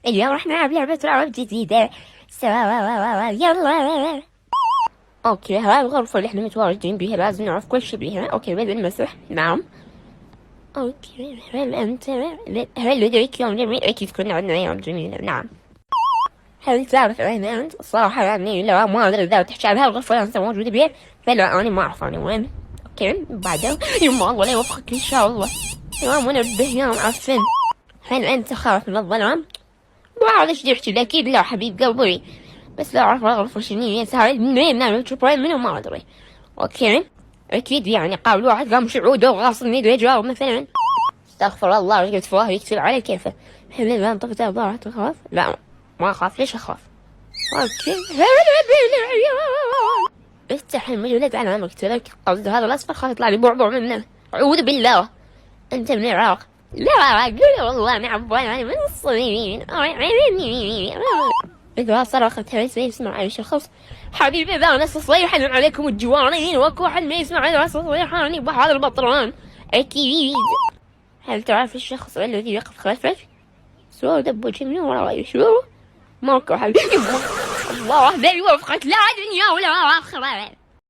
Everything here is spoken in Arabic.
اليوم راح نلعب لعبة رعب جديدة سوا. يلا. اوكي، هاي الغرفة اللي احنا متواجدين بيها لازم نعرف كل شي بيها. اوكي، بدء المسح. نعم. اوكي، هل انت هل لديك يوم جميل؟ اكيد كنا عندنا يوم جميل. نعم. هل تعرف اين انت؟ الصراحة يعني لا، ما ادري اذا تحكي عن هالغرفة اللي انت موجودة بيها، فلا انا ما اعرف انا وين. اوكي بعدين يما الله لا يوفقك ان شاء الله. يا منبه يا معفن، هل انت خايف من الظلام؟ ما اعرف ايش بدي احكي لك. اكيد لا حبيب قلبي، بس لا اعرف الغرفة شنو هي. سهل منين نعمل تشوبين منو ما ادري. اوكي اكيد يعني قابل واحد قام شعوده وغاصني يده يجاوب مثلا. استغفر الله، رجعت فواه يكتب على كيفه. الحين لا انطقت ضاعت اخاف. لا ما اخاف، ليش اخاف؟ اوكي افتح المجلد على ما قلت لك. قصد هذا الاصفر خاف يطلع لي بعبع منه. اعوذ بالله. انت من العراق؟ لا اقول والله انا عبان، انا من الصين. إذا صرخت هل سيسمع أي شخص؟ حبيبي ذا ناس صيحا عليكم الجوارين، واكو حد ما يسمع ناس صيحان بحر البطران. أكيد. هل تعرف الشخص الذي يقف خلفك؟ سؤال دب وجه من وراي. شو؟ ماكو حبيبي. الله لا يوفقك لا دنيا ولا آخرة.